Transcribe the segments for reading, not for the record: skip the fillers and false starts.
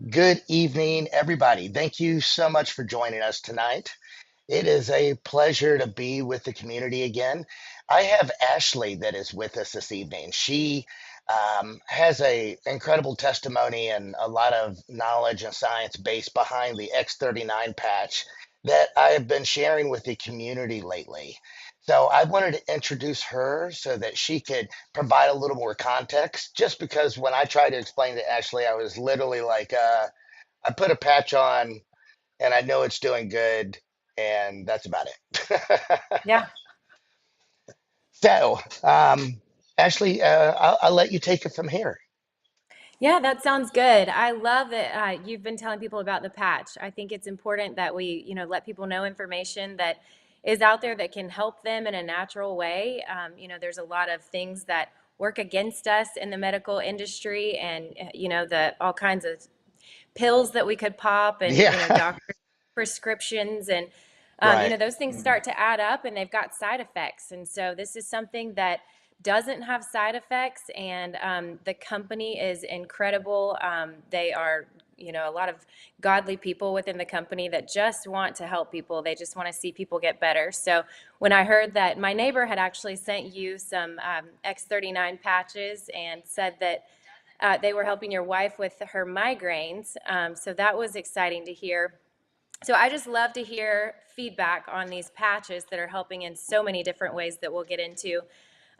Good evening, everybody. Thank you so much for joining us tonight. It is a pleasure to be with the community again. I have Ashley that is with us this evening. She has a incredible testimony and a lot of knowledge and science base behind the X39 patch that I have been sharing with the community lately. So I wanted to introduce her so that she could provide a little more context. Just because when I tried to explain to Ashley, I was literally like, I put a patch on and I know it's doing good, and that's about it. Yeah. So, Ashley, I'll let you take it from here. Yeah, that sounds good. I love that you've been telling people about the patch. I think it's important that we, let people know information that is out there that can help them in a natural way. There's a lot of things that work against us in the medical industry and, the all kinds of pills that we could pop and, Yeah, doctor prescriptions and, right. those things start to add up and they've got side effects. And so this is something that doesn't have side effects, and the company is incredible. They are, a lot of godly people within the company that just want to help people. They just want to see people get better. So when I heard that my neighbor had actually sent you some X39 patches and said that they were helping your wife with her migraines, so that was exciting to hear. So I just love to hear feedback on these patches that are helping in so many different ways that we'll get into.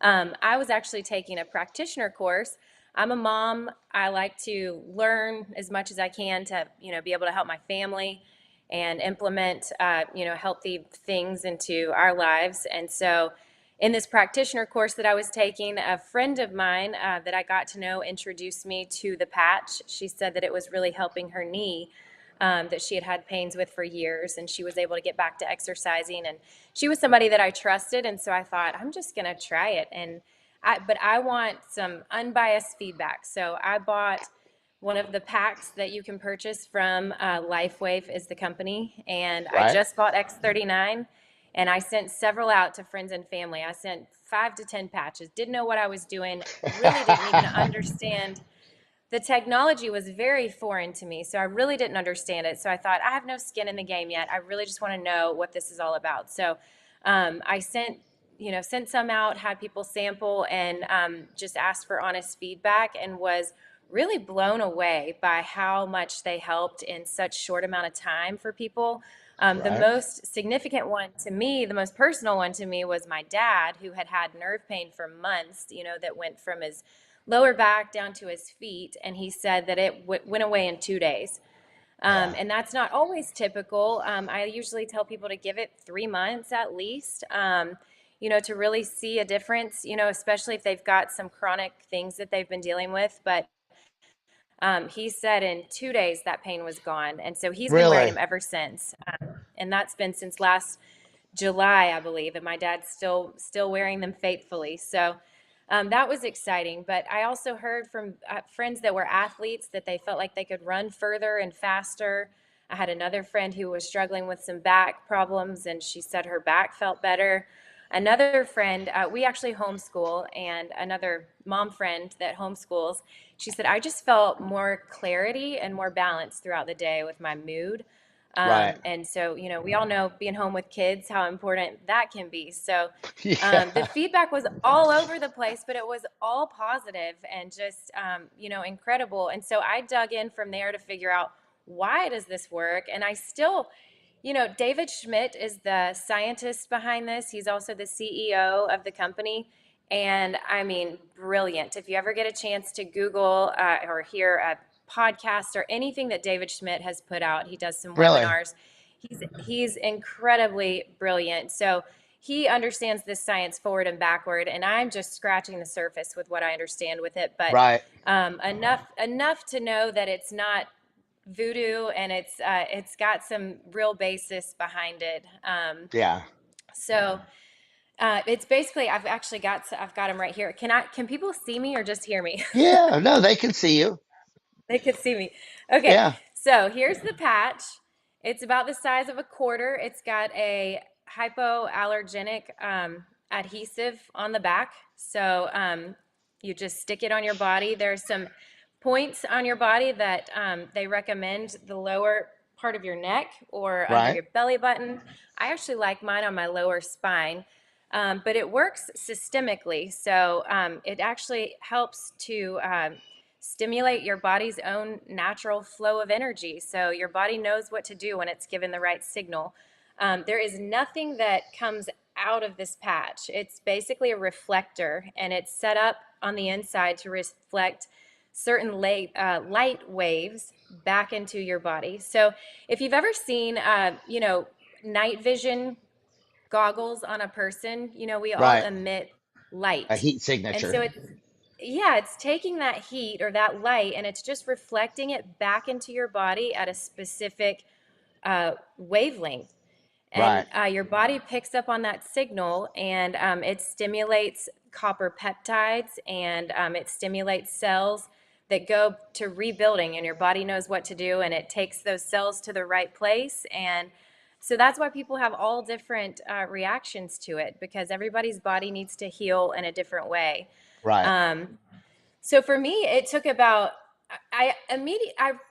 I was actually taking a practitioner course. I'm a mom. I like to learn as much as I can to, be able to help my family and implement, healthy things into our lives. And so, in this practitioner course that I was taking, a friend of mine that I got to know introduced me to the patch. She said that it was really helping her knee. That she had had pains with for years, and she was able to get back to exercising. And she was somebody that I trusted, and so I thought I'm just gonna try it. But I want some unbiased feedback, so I bought one of the packs that you can purchase from Lifewave is the company, and I Right. just bought X39, and I sent several out to friends and family. I sent 5 to 10 patches. Didn't know what I was doing. Really didn't even understand the technology was very foreign to me, so I really didn't understand it. So I thought, I have no skin in the game yet. I really just want to know what this is all about. So I sent some out, had people sample, and just asked for honest feedback, and was really blown away by how much they helped in such short amount of time for people. The Right. most significant one to me, the most personal one to me, was my dad, who had had nerve pain for months, that went from his lower back down to his feet, and he said that it went away in 2 days. Yeah. And that's not always typical. I usually tell people to give it 3 months at least, to really see a difference, especially if they've got some chronic things that they've been dealing with. But he said in 2 days that pain was gone. And so he's been wearing Really? them ever since. And that's been since last July, I believe, and my dad's still wearing them faithfully. So that was exciting. But I also heard from friends that were athletes that they felt like they could run further and faster. I had another friend who was struggling with some back problems, and she said her back felt better. Another friend, we actually homeschool, and another mom friend that homeschools, she said, I just felt more clarity and more balance throughout the day with my mood. Right. And so, we all know being home with kids, how important that can be. So the Yeah. feedback was all over the place, but it was all positive and just, incredible. And so I dug in from there to figure out, why does this work? And I still, David Schmidt is the scientist behind this. He's also the CEO of the company. And I mean, brilliant. If you ever get a chance to Google or hear a podcast or anything that David Schmidt has put out, he does some Really? webinars. He's incredibly brilliant. So he understands this science forward and backward, and I'm just scratching the surface with what I understand with it. But Right. enough to know that it's not voodoo, and it's got some real basis behind it. Yeah. So it's basically, I've got them right here. Can people see me or just hear me? Yeah. No, they can see you. They could see me. Okay, Yeah. so here's the patch. It's about the size of a quarter. It's got a hypoallergenic adhesive on the back. So you just stick it on your body. There's some points on your body that they recommend the lower part of your neck or under Right. your belly button. I actually like mine on my lower spine, but it works systemically. So it actually helps to stimulate your body's own natural flow of energy. So your body knows what to do when it's given the right signal. There is nothing that comes out of this patch. It's basically a reflector, and it's set up on the inside to reflect certain light waves back into your body. So if you've ever seen, night vision goggles on a person, we all Right. emit A light. heat And signature. so it's taking that heat or that light and it's just reflecting it back into your body at a specific wavelength. And Right. your body picks up on that signal, and it stimulates copper peptides, and it stimulates cells that go to rebuilding, and your body knows what to do, and it takes those cells to the right place. And so that's why people have all different reactions to it, because everybody's body needs to heal in a different way. Right. Um, so for me, it took about I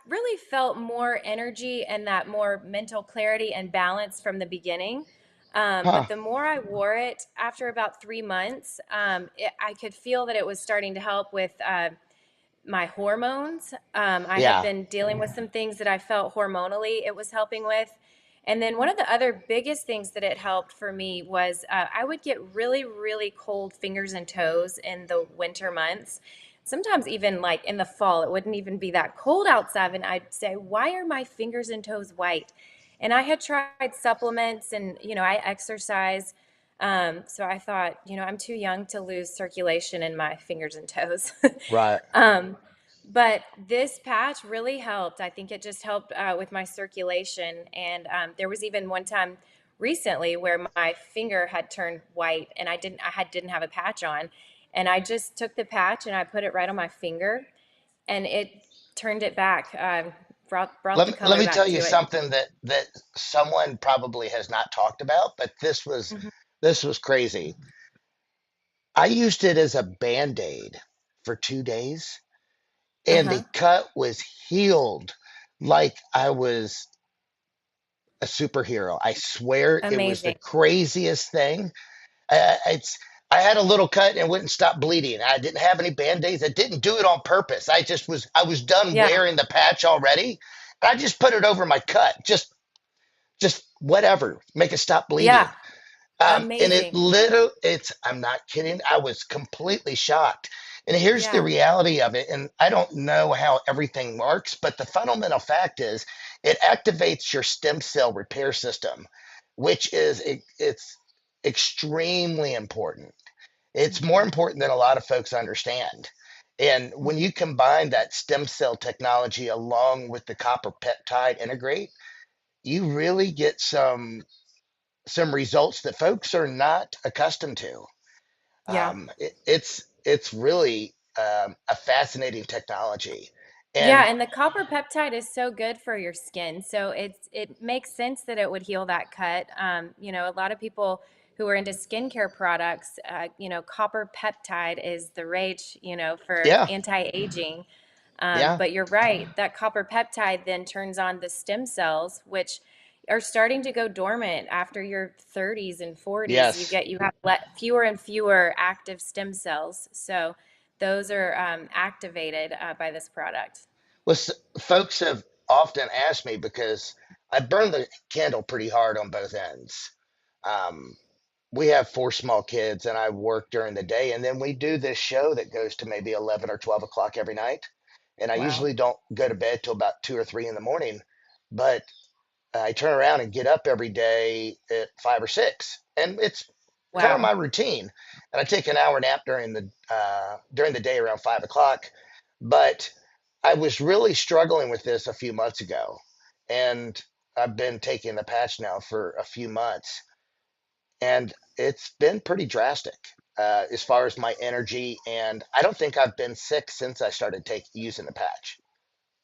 really felt more energy and that more mental clarity and balance from the beginning. Huh. But the more I wore it, after about 3 months, I could feel that it was starting to help with my hormones. I had Yeah. been dealing with some things that I felt hormonally it was helping with. And then one of the other biggest things that it helped for me was I would get really, really cold fingers and toes in the winter months. Sometimes even like in the fall, it wouldn't even be that cold outside. And I'd say, why are my fingers and toes white? And I had tried supplements and, I exercise. So I thought, I'm too young to lose circulation in my fingers and toes. Right. Um, but this patch really helped. I think it just helped with my circulation. And there was even one time recently where my finger had turned white, and I didn't have a patch on, and I just took the patch and I put it right on my finger, and it turned it back, brought the Let color me tell back you to it. something that someone probably has not talked about, but Mhm. this was crazy. I used it as a band-aid for 2 days, and the Uh-huh. cut was healed like I was a superhero. I swear it was the Amazing. craziest thing. It's I had a little cut and it wouldn't stop bleeding. I didn't have any band-aids. I didn't do it on purpose. I was done Yeah. wearing the patch already. I just put it over my cut. Just whatever, make it stop Yeah. bleeding. And it Amazing. literally, I'm not kidding. I was completely shocked. And here's the Yeah. reality of it. And I don't know how everything works, but the fundamental fact is it activates your stem cell repair system, which is, it's extremely important. It's more Mhm. important than a lot of folks understand. And when Mhm. you combine that stem cell technology along with the copper peptide integrate, you really get some results that folks are not accustomed to. Yeah. It's really a fascinating technology, Yeah, and and the copper peptide is so good for your skin. So it makes sense that it would heal that cut. A lot of people who are into skincare products, copper peptide is the rage, for yeah, anti-aging. yeah, But you're right, that copper peptide then turns on the stem cells, which are starting to go dormant after your 30s and 40s. You yes. get you have fewer and fewer active stem cells. So those are activated by this product. Well, folks have often asked me because I burn the candle pretty hard on both ends. Um, we have four small kids, and I work during the day, and then we do this show that goes to maybe 11 or 12 o'clock every night. And I Wow. usually don't go to bed till about 2 or 3 in the morning, but I turn around and get up every day at 5 or 6, and it's part of Wow. my routine. And I take an hour nap during the day around 5 o'clock. But I was really struggling with this a few months ago, and I've been taking the patch now for a few months, and it's been pretty drastic as far as my energy. And I don't think I've been sick since I started using the patch.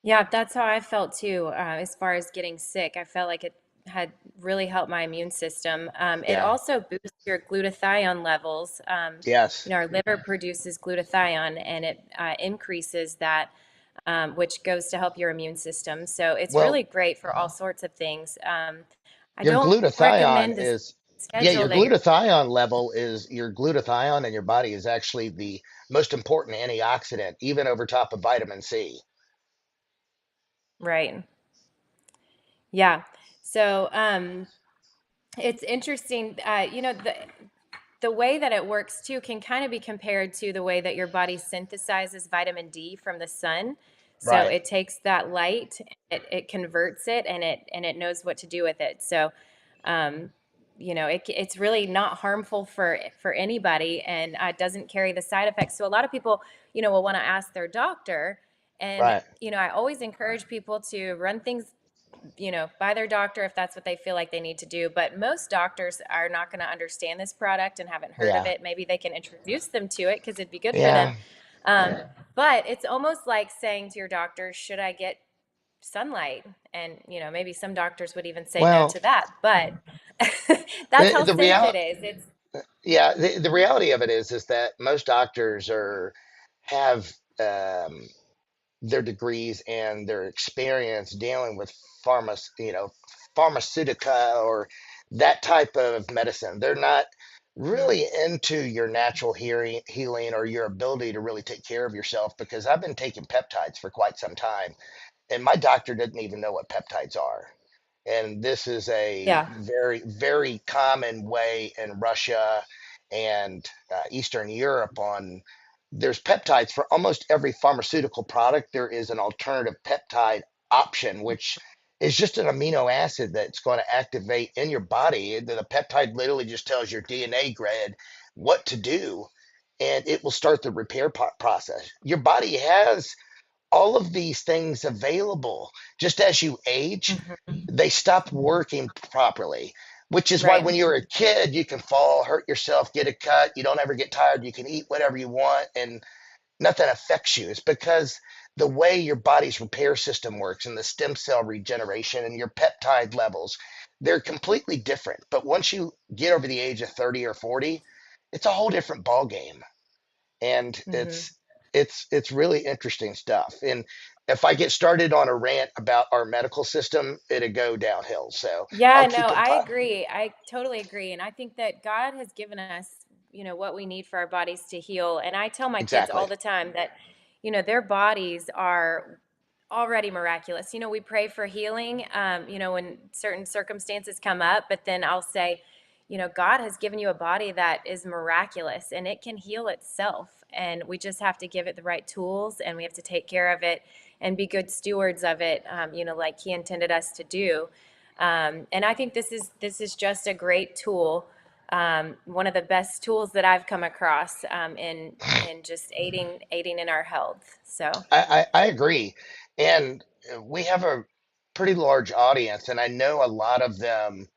Yeah, that's how I felt too, as far as getting sick. I felt like it had really helped my immune system. It Yeah. also boosts your glutathione levels. Yes. Our liver produces glutathione and it increases that. which goes to help your immune system. So it's Well, really great for all sorts of things. I your don't glutathione recommend the is, yeah, schedule your that you're glutathione level is your glutathione in your body is actually the most important antioxidant, even over top of vitamin C. right. Yeah. So it's interesting. The way that it works too can kind of be compared to the way that your body synthesizes vitamin D from the sun. So Right, it takes that light, it converts it, and it knows what to do with it. So, um, it's really not harmful for anybody, and doesn't carry the side effects. So a lot of people, will want to ask their doctor, and right. I always encourage people to run things by their doctor if that's what they feel like they need to do. But most doctors are not going to understand this product and haven't heard of Yeah, it. Maybe they can introduce them to it because it'd be good for them. yeah. Um, but it's almost like saying to your doctor, should I get sunlight? And, maybe some doctors would even say no Well, to that. But that's how the safe real, it is. It's, yeah, the reality of it is that most doctors are have um, their degrees and their experience dealing with pharmaceutica or that type of medicine. They're not really into your natural healing or your ability to really take care of yourself, because I've been taking peptides for quite some time, and my doctor didn't even know what peptides are. And this is a yeah. very, very common way in Russia and Eastern Europe. On There's peptides for almost every pharmaceutical product. There is an alternative peptide option, which is just an amino acid that's going to activate in your body. The peptide literally just tells your DNA grid what to do, and it will start the repair process. Your body has all of these things available. Just as you age, Mhm. they stop working properly, which is why Right. when you're a kid, you can fall, hurt yourself, get a cut. You don't ever get tired. You can eat whatever you want and nothing affects you. It's because the way your body's repair system works and the stem cell regeneration and your peptide levels, they're completely different. But once you get over the age of 30 or 40, it's a whole different ball game, and Hmm. it's really interesting stuff. And if I get started on a rant about our medical system, it'll go downhill. So Yeah, I'll no, keep it. I agree. I totally agree. And I think that God has given us, what we need for our bodies to heal. And I tell my kids all Exactly. the time that, their bodies are already miraculous. We pray for healing, when certain circumstances come up, but then I'll say, God has given you a body that is miraculous and it can heal itself. And we just have to give it the right tools and we have to take care of it and be good stewards of it, like He intended us to do. And I think this is just a great tool, one of the best tools that I've come across, in just aiding in our health. So I agree. And we have a pretty large audience, and I know a lot of them,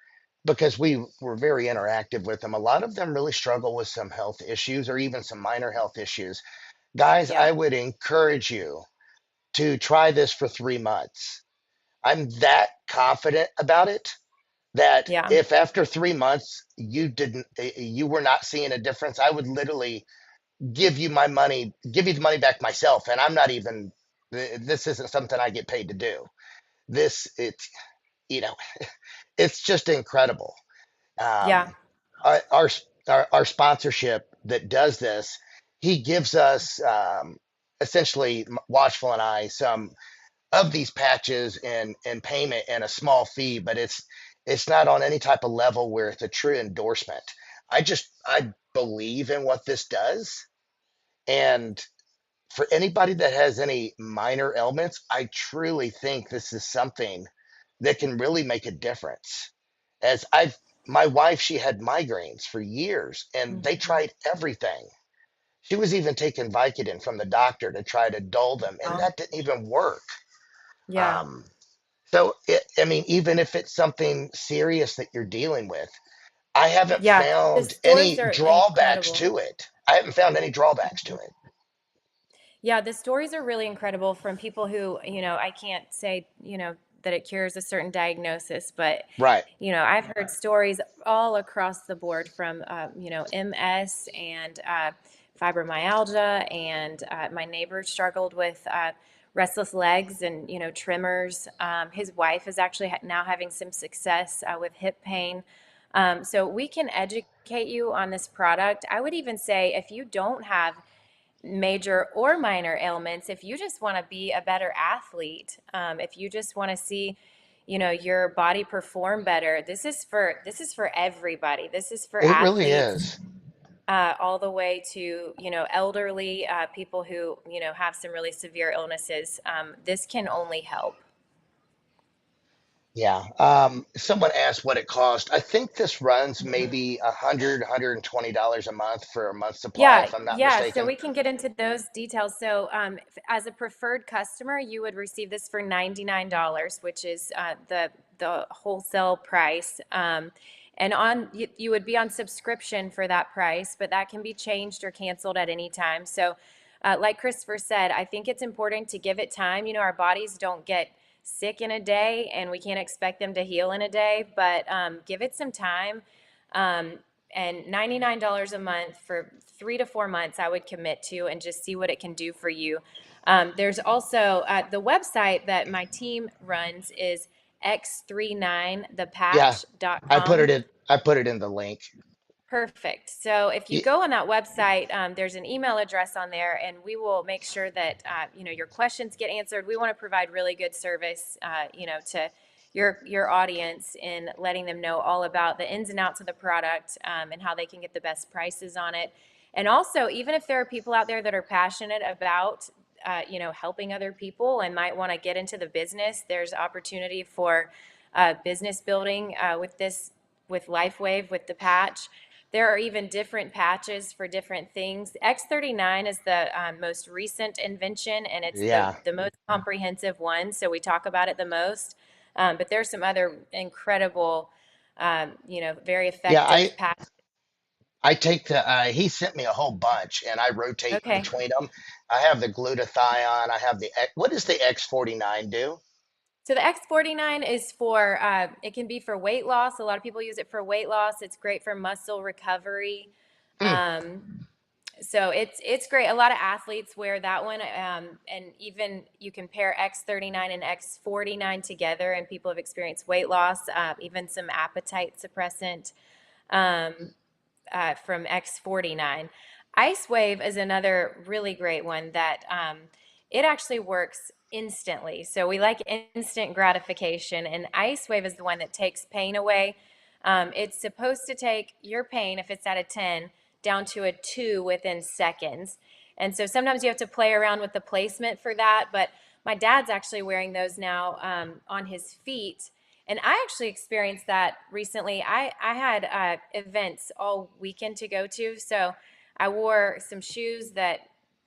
because we were very interactive with them. A lot of them really struggle with some health issues or even some minor health issues. Guys, I yeah, would encourage you to try this for 3 months. I'm that confident about it that yeah, if after 3 months you were not seeing a difference, I would literally give you the money back myself. And I'm not even, this isn't something I get paid to do. It's, you know, it's just incredible. yeah, Um, our, our, our sponsorship that does this, he gives us, essentially Watchful and I, some of these patches in payment and a small fee, but it's not on any type of level where it's a true endorsement. I believe in what this does, and for anybody that has any minor ailments, I truly think this is something that can really make a difference. As I've My wife, she had migraines for years and they hmm, tried everything. She was even taking Vicodin from the doctor to try to dull them, and that didn't even work. yeah, Um, I mean, even if it's something serious that you're dealing with, I haven't yeah. The found stories any are drawbacks incredible. to it. I haven't found any drawbacks to it. Yeah, the stories are really incredible from people who, I can't say, that it cures a certain diagnosis, but, Right. I've heard stories all across the board from, MS and fibromyalgia. And my neighbor struggled with restless legs and, tremors. His wife is actually now having some success with hip pain. So we can educate you on this product. I would even say if you don't have major or minor ailments, if you just want to be a better athlete, if you just want to see, your body perform better, this is for everybody. This is for It really athletes, is. all the way to, elderly people who, have some really severe illnesses. This can only help. Yeah. Someone asked what it cost. I think this runs Mhm. maybe $120 a month for a month supply, Yeah, if I'm not yeah. So mistaken. we can get into those details. So, as a preferred customer, you would receive this for $99, which is the wholesale price. And you would be on subscription for that price, but that can be changed or canceled at any time. So, like Christopher said, I think it's important to give it time. Our bodies don't get sick in a day, and we can't expect them to heal in a day. But give it some time. Um, and $99 a month for 3 to 4 months I would commit to and just see what it can do for you. There's also the website that my team runs is Yeah. x39thepatch.com. I put it in the link. Perfect. So if you Ye- go on that website, there's an email address on there, and we will make sure that your questions get answered. We want to provide really good service, to your audience in letting them know all about the ins and outs of the product, and how they can get the best prices on it. And also, even if there are people out there that are passionate about, helping other people and might want to get into the business, there's opportunity for business building with LifeWave with the patch. There are even different patches for different things. X39 is the most recent invention, and it's the, Yeah. the most comprehensive one, so we talk about it the most. But there's some other incredible, very Yeah. effective patches. I take he sent me a whole bunch and I rotate Okay. between them. I have the glutathione. I have what does the X49 do? So the X49 is for, it can be for weight loss. A lot of people use it for weight loss. It's great for muscle recovery. Hmm. Um, So it's great. A lot of athletes wear that one, and even you can pair X39 and X49 together, and people have experienced weight loss, even some appetite suppressant um, from X49. Ice Wave is another really great one that it actually works instantly. So we like instant gratification, and Ice Wave is the one that takes pain away. It's supposed to take your pain, if it's at a 10, down to a 2 within seconds. And so sometimes you have to play around with the placement for that. But my dad's actually wearing those now on his feet. And I actually experienced that recently. I had events all weekend to go to. So I wore some shoes that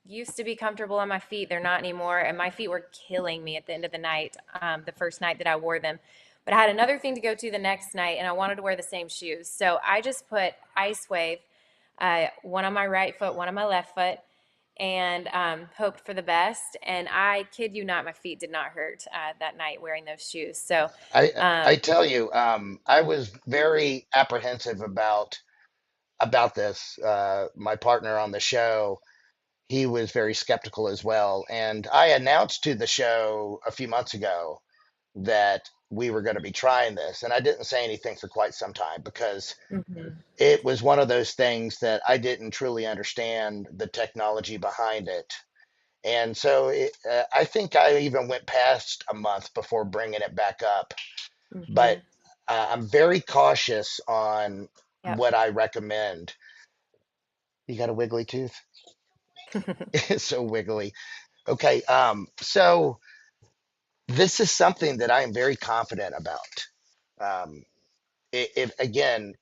used to be comfortable on my feet. They're not anymore. And my feet were killing me at the end of the night, the first night that I wore them. But I had another thing to go to the next night, and I wanted to wear the same shoes. So I just put Ice Wave, one on my right foot, one on my left foot, and hoped for the best. And I kid you not, my feet did not hurt that night wearing those shoes. So, I um, tell you, I was very apprehensive about this. My partner on the show, he was very skeptical as well, and I announced to the show a few months ago that we were going to be trying this, and I didn't say anything for quite some time because mhm. it was one of those things that I didn't truly understand the technology behind it. And so I think I even went past a month before bringing it back up. But Mhm. I'm very cautious on Yep. what I recommend. You got a wiggly tooth? It's so wiggly. Okay. So this is something that I am very confident about. Um, again,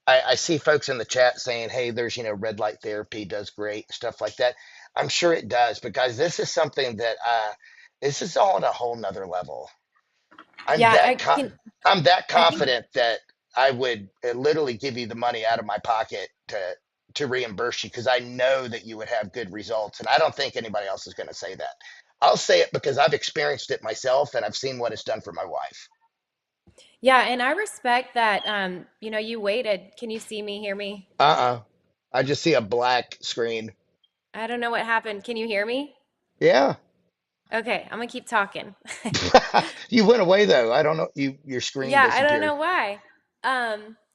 I see folks in the chat saying, hey, there's, red light therapy does great, stuff like that. I'm sure it does, but guys, this is something that this is on a whole nother level. I'm Yeah, that I'm that I think confident that I would literally give you the money out of my pocket to reimburse you because I know that you would have good results, and I don't think anybody else is going to say that. I'll say it because I've experienced it myself and I've seen what it's done for my wife. yeah, and I respect that you waited. Can you see me, hear me? Uh-uh. I just see a black screen. I don't know what happened. Can you hear me? Yeah. Okay, I'm gonna keep talking. You went away though. I don't know. Your screen Yeah, I don't disappeared. know why.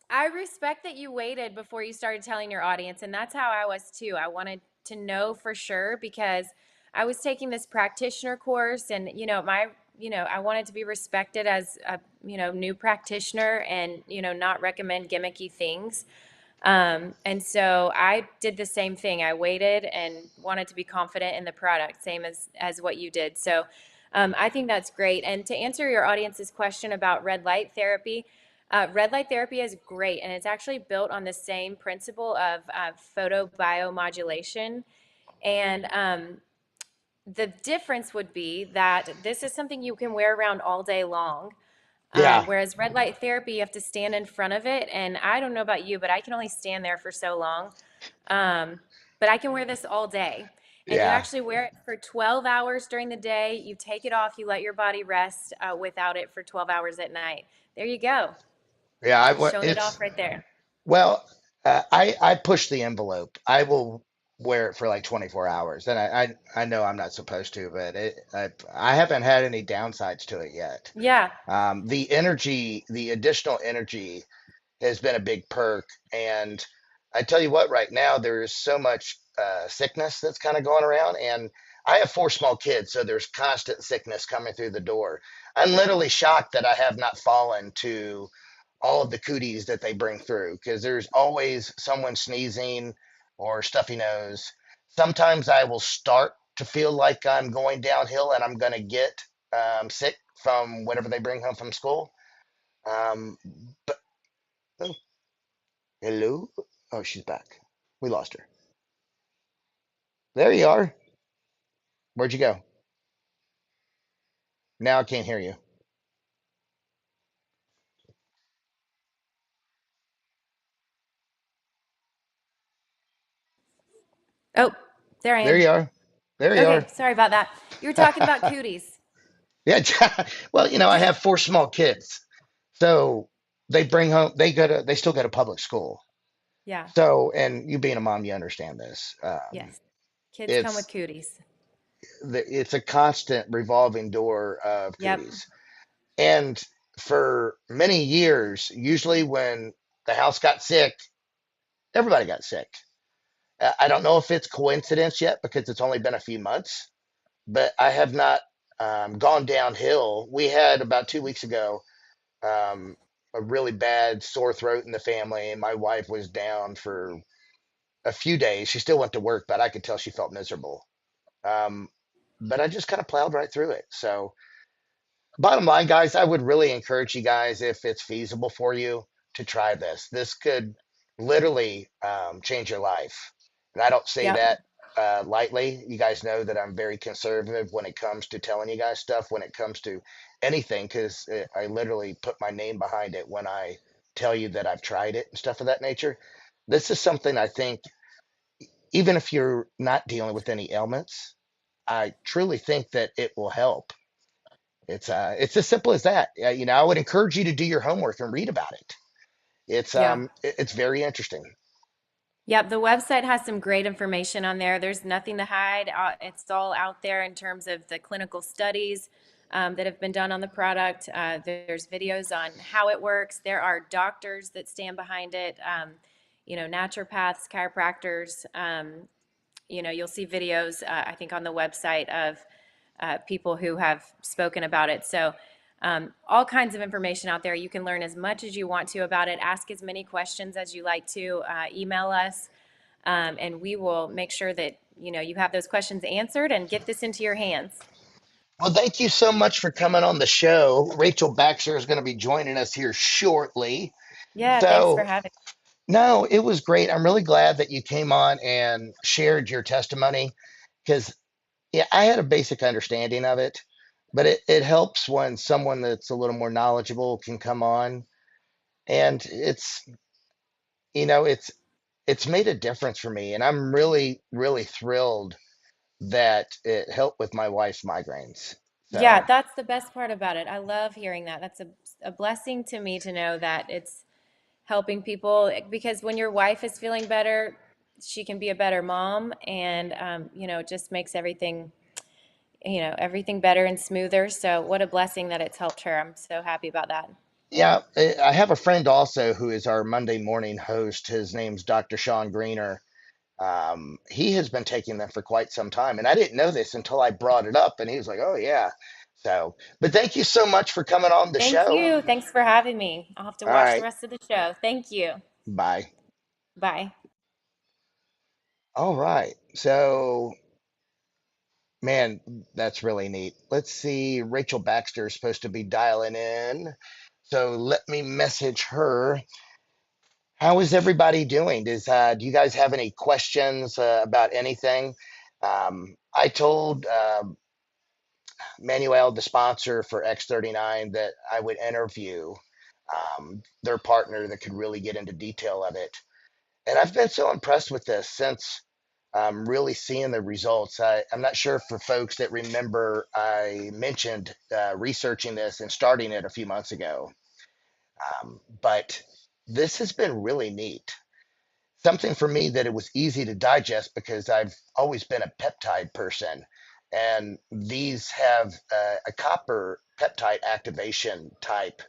I respect that you waited before you started telling your audience, and that's how I was too. I wanted to know for sure because I was taking this practitioner course, and I wanted to be respected as a new practitioner, and not recommend gimmicky things. And so I did the same thing. I waited and wanted to be confident in the product, same as what you did. So I think that's great. And to answer your audience's question about red light therapy is great, and it's actually built on the same principle of photobiomodulation. And the difference would be that this is something you can wear around all day long. Yeah, Whereas red light therapy, you have to stand in front of it. And I don't know about you, but I can only stand there for so long. Um, but I can wear this all day. And you yeah, actually wear it for 12 hours during the day. You take it off, you let your body rest without it for 12 hours at night. There you go. yeah. Showing it It's off right there. well. I push the envelope. I will wear it for like 24 hours, and I know I'm not supposed to, but I haven't had any downsides to it yet. Yeah. The energy, the additional energy has been a big perk. And I tell you what, right now there's so much sickness that's kind of going around, and I have four small kids, so there's constant sickness coming through the door. I'm literally shocked that I have not fallen to all of the cooties that they bring through because there's always someone sneezing or stuffy nose. Sometimes I will start to feel like I'm going downhill and I'm going to get sick from whatever they bring home from school. Um, but oh, hello. Oh, she's back. We lost her. There you are. Where'd you go? Now I can't hear you. Oh, there I There am. you are. There you Okay, are. sorry about that. You were talking about cooties. Yeah. Well, I have four small kids, so they bring home. They still go to public school. Yeah. So, and you being a mom, you understand this. Yes. Kids come with It's cooties. it's a constant revolving door of Yep. cooties. And for many years, usually when the house got sick, everybody got sick. I don't know if it's coincidence yet because it's only been a few months, but I have not gone downhill. We had about 2 weeks ago um, a really bad sore throat in the family, and my wife was down for a few days. She still went to work, but I could tell she felt miserable. Um, but I just kind of plowed right through it. So bottom line, guys, I would really encourage you guys, if it's feasible for you, to try this. This could literally change your life. And I don't say Yep. that lightly. You guys know that I'm very conservative when it comes to telling you guys stuff, when it comes to anything, because I literally put my name behind it when I tell you that I've tried it and stuff of that nature. This is something I think, even if you're not dealing with any ailments, I truly think that it will help. It's as simple as that. I would encourage you to do your homework and read about it. Yeah. It's very interesting. Yep, the website has some great information on there. There's nothing to hide. It's all out there in terms of the clinical studies that have been done on the product. There's videos on how it works. There are doctors that stand behind it, naturopaths, chiropractors. You'll see videos, I think, on the website of people who have spoken about it. So, all kinds of information out there. You can learn as much as you want to about it. Ask as many questions as you like to. Email us, and we will make sure that you have those questions answered and get this into your hands. Well, thank you so much for coming on the show. Rachael Baxter is going to be joining us here shortly. Yeah, thanks for So, having. no, it was great. I'm really glad that you came on and shared your testimony because, yeah, I had a basic understanding of it, but it helps when someone that's a little more knowledgeable can come on. And you know, it's, it's made a difference for me. And I'm really, really thrilled that it helped with my wife's migraines. Yeah, So, that's the best part about it. I love hearing that. That's a blessing to me to know that it's helping people because when your wife is feeling better, she can be a better mom, and it just makes everything everything better and smoother. So what a blessing that it's helped her. I'm so happy about that. Yeah, I have a friend also who is our Monday morning host. His name's Dr. Sean Greener. He has been taking them for quite some time, and I didn't know this until I brought it up, and he was like, "Oh yeah." So, but thank you so much for coming on the Thank show. you. Thanks for having me. I'll have to All watch the right, rest of the show. Thank you. bye. Bye. All right. So, man, that's really neat. Let's see. Rachael Baxter is supposed to be dialing in. So let me message her. How is everybody doing? Do you guys have any questions about anything? I told Manuel, the sponsor for X39, that I would interview their partner that could really get into detail of it. And I've been so impressed with this since really seeing the results. I'm not sure for folks that remember, I mentioned researching this and starting it a few months ago. But this has been really neat. Something for me that it was easy to digest because I've always been a peptide person. And these have a copper peptide activation type.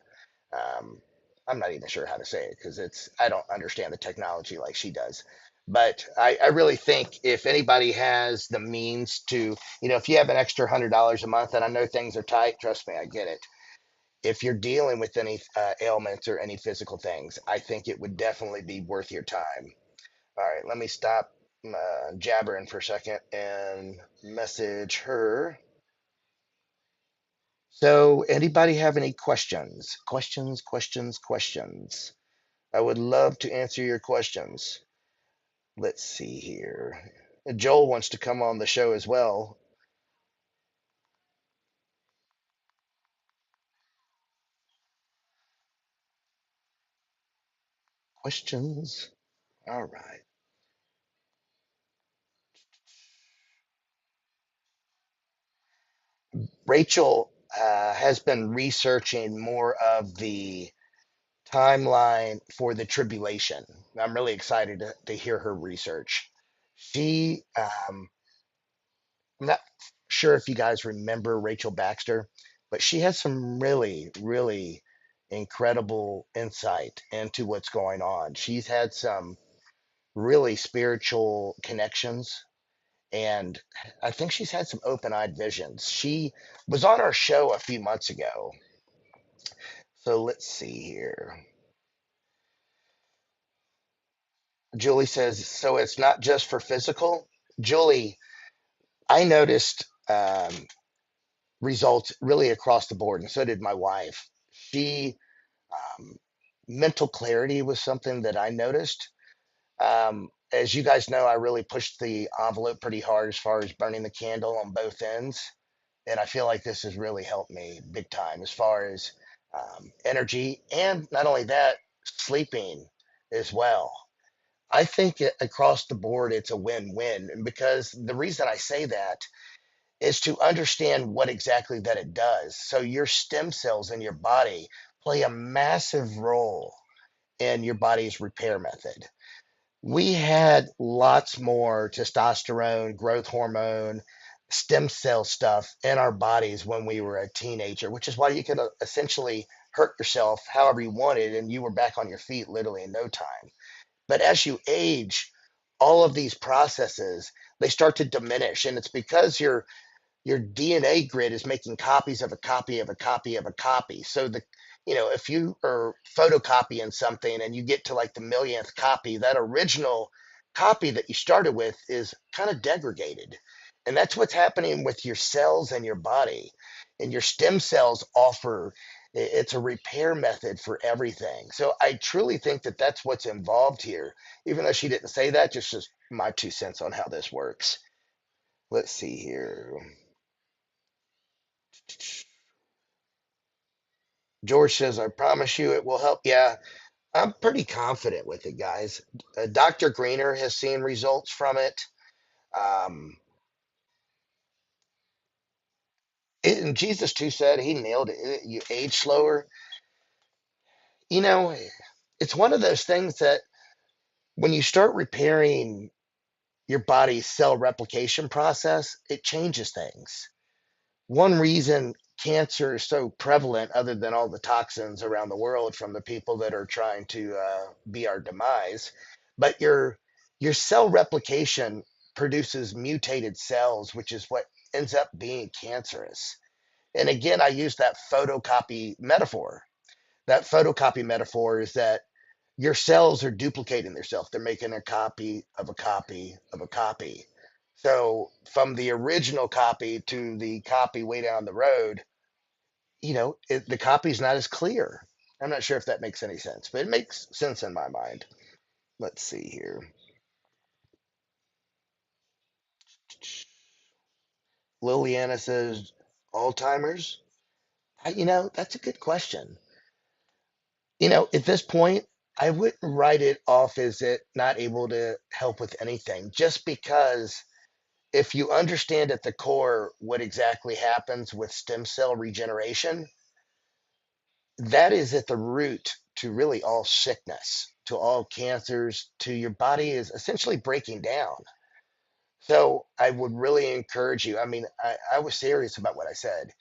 Um, I'm not even sure how to say it because I don't understand the technology like she does. But I really think if anybody has the means to, if you have an extra $100 a month, and I know things are tight, trust me, I get it. If you're dealing with any ailments or any physical things, I think it would definitely be worth your time. All right, let me stop jabbering for a second and message her. So, anybody have any questions? Questions, questions, questions. I would love to answer your questions. Let's see here. Joel wants to come on the show as well. Questions? All right. Rachel has been researching more of the timeline for the tribulation. I'm really excited to hear her research. She, I'm not sure if you guys remember Rachael Baxter, but she has some really, really incredible insight into what's going on. She's had some really spiritual connections, and I think she's had some open-eyed visions. She was on our show a few months ago. So let's see here. Julie says, so it's not just for physical. Julie, I noticed results really across the board, and so did my wife. She um, Mental clarity was something that I noticed. As you guys know, I really pushed the envelope pretty hard as far as burning the candle on both ends, and I feel like this has really helped me big time as far as energy, and not only that, sleeping as well. I think across the board it's a win-win, and because the reason I say that is to understand what exactly that it does. So your stem cells in your body play a massive role in your body's repair method. We had lots more testosterone, growth hormone, stem cell stuff in our bodies when we were a teenager, which is why you could essentially hurt yourself however you wanted and you were back on your feet literally in no time. But as you age, all of these processes, they start to diminish, and it's because your DNA grid is making copies of a copy of a copy of a copy. So if you are photocopying something and you get to like the millionth copy, that original copy that you started with is kind of degraded. And that's what's happening with your cells and your body. And your stem cells offer it's a repair method for everything. So I truly think that that's what's involved here. Even though she didn't say that, just my 2 cents on how this works. Let's see here. George says, I promise you it will help. Yeah, I'm pretty confident with it, guys. Dr. Greener has seen results from it. Um, and Jesus too said he nailed it. You age slower. You know, it's one of those things that when you start repairing your body's cell replication process, it changes things. one reason cancer is so prevalent, other than all the toxins around the world from the people that are trying to be our demise, but your cell replication produces mutated cells, which is what ends up being cancerous. And again, I use that photocopy metaphor. That photocopy metaphor is that your cells are duplicating themselves. They're making a copy of a copy of a copy. So from the original copy to the copy way down the road, the copy's not as clear. I'm not sure if that makes any sense, but it makes sense in my mind. Let's see here. Liliana says Alzheimer's. That's a good question. At this point, I wouldn't write it off as it not able to help with anything, just because if you understand at the core what exactly happens with stem cell regeneration, that is at the root to really all sickness, to all cancers, to your body is essentially breaking down. So I would really encourage you. I mean, I was serious about what I said.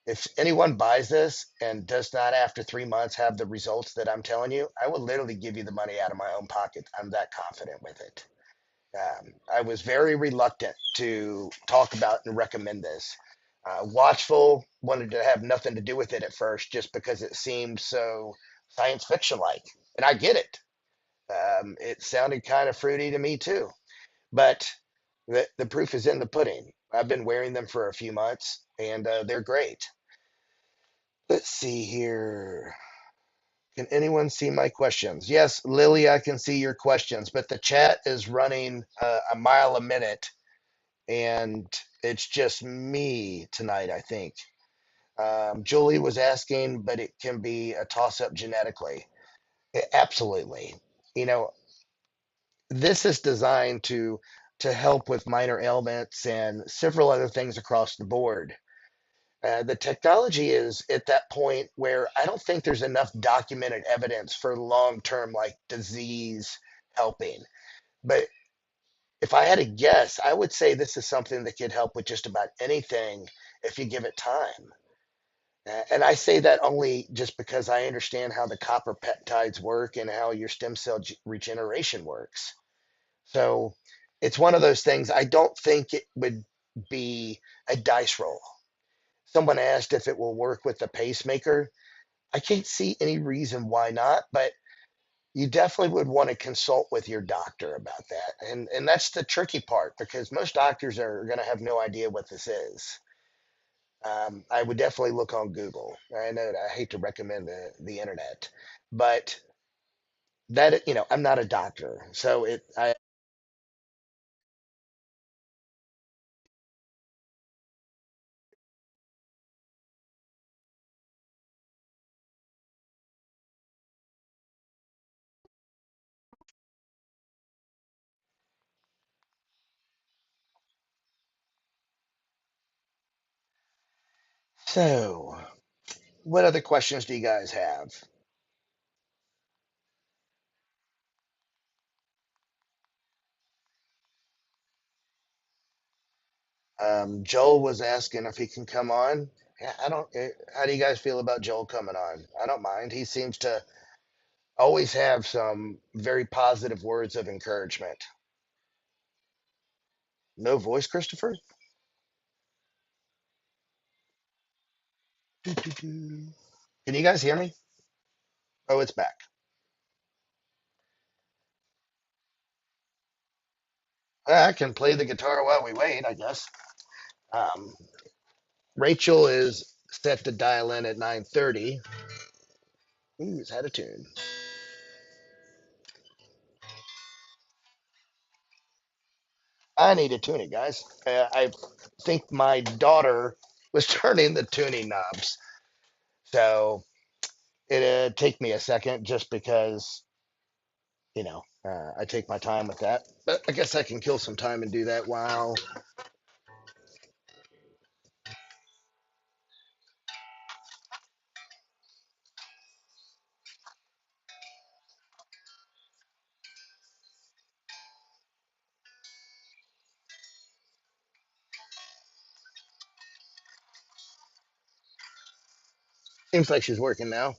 If anyone buys this and does not after 3 months have the results that I'm telling you, I will literally give you the money out of my own pocket. I'm that confident with it. I was very reluctant to talk about and recommend this. Watchful wanted to have nothing to do with it at first just because it seemed so science fiction like. And I get it. It sounded kind of fruity to me too. But the proof is in the pudding. I've been wearing them for a few months and they're great. Let's see here. Can anyone see my questions? Yes, Lily, I can see your questions, but the chat is running a mile a minute and it's just me tonight, I think. Julie was asking, but it can be a toss up genetically. Absolutely. You know, this is designed to help with minor ailments and several other things across the board. The technology is at that point where I don't think there's enough documented evidence for long term like disease helping. But if I had to guess, I would say this is something that could help with just about anything if you give it time. And I say that only just because I understand how the copper peptides work and how your stem cell regeneration works. So it's one of those things. I don't think it would be a dice roll. Someone asked if it will work with the pacemaker. I can't see any reason why not, but you definitely would want to consult with your doctor about that. And that's the tricky part because most doctors are going to have no idea what this is. I would definitely look on Google. I know that I hate to recommend the internet, but I'm not a doctor, so it I so what other questions do you guys have? Joel was asking if he can come on. Yeah, I don't. How do you guys feel about Joel coming on? I don't mind. He seems to always have some very positive words of encouragement. No voice, Christopher? Can you guys hear me? Oh, it's back. I can play the guitar while we wait, I guess. Um, Rachel is set to dial in at 9:30. Ooh, it's had a tune. I need to tune it, guys. I think my daughter was turning the tuning knobs, so it'd take me a second just because I take my time with that. But I guess I can kill some time and do that while. Seems like she's working now.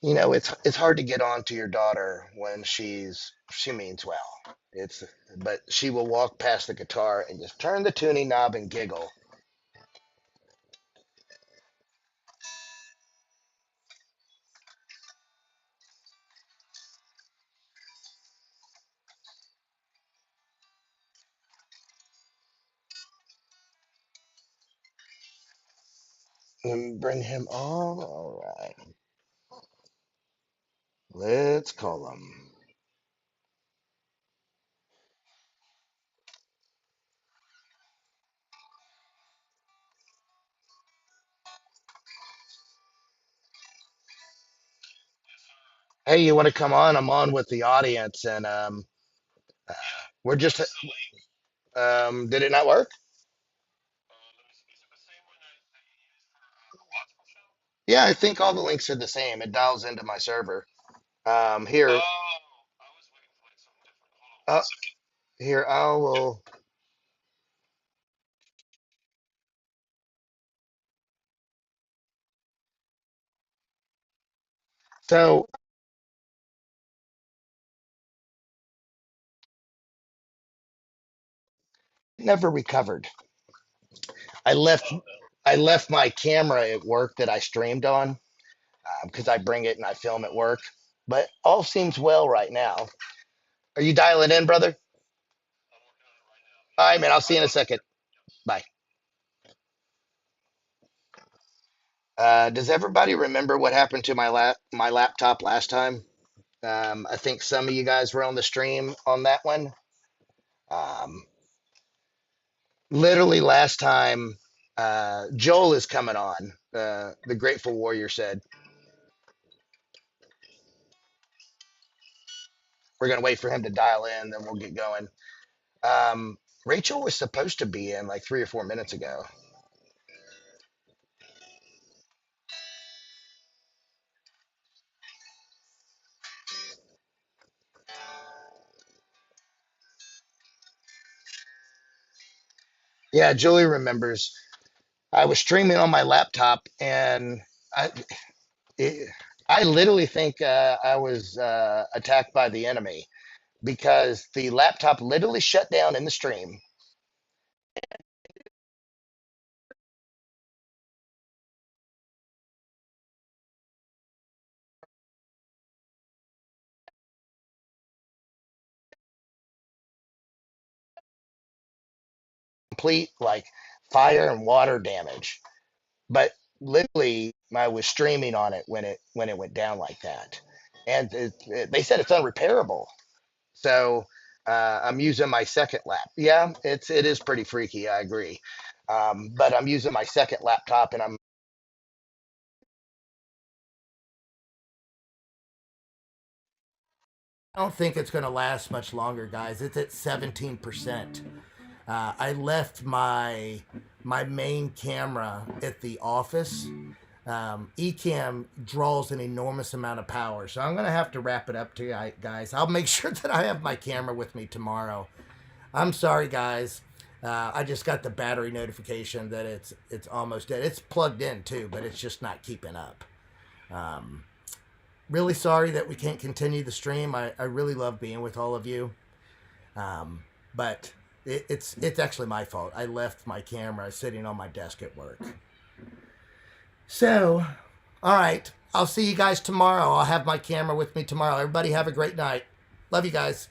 You know, it's hard to get on to your daughter when she means well. It's but she will walk past the guitar and just turn the tuning knob and giggle. And bring him on. All right, let's call him. Hey, you want to come on? I'm on with the audience, and we're just. Did it not work? Yeah, I think all the links are the same. It dials into my server. Here, uh, here, I will. So, never recovered. I left. I left my camera at work that I streamed on because I bring it and I film at work. But all seems well right now. Are you dialing in, brother? All right, man. I'll see you in a second. Bye. Does everybody remember what happened to my laptop last time? I think some of you guys were on the stream on that one. Um, Literally last time, Joel is coming on. The Grateful Warrior said we're gonna wait for him to dial in, then we'll get going. Rachel was supposed to be in like 3 or 4 minutes ago. Yeah, Julie remembers. I was streaming on my laptop, and I, it, I literally think I was attacked by the enemy because the laptop literally shut down in the stream. Complete like fire and water damage. But literally, I was streaming on it when it went down like that, and they said it's unrepairable. So I'm using my second lap. Yeah, it is pretty freaky. I agree. But I'm using my second laptop, and I don't think it's going to last much longer, guys. It's at 17%. I left my main camera at the office. Ecamm draws an enormous amount of power, so I'm going to have to wrap it up to you guys. I'll make sure that I have my camera with me tomorrow. I'm sorry, guys. I just got the battery notification that it's almost dead. It's plugged in too, but it's just not keeping up. Um, really sorry that we can't continue the stream. I really love being with all of you. But it's actually my fault. I left my camera sitting on my desk at work. So, all right. I'll see you guys tomorrow. I'll have my camera with me tomorrow. Everybody have a great night. Love you guys.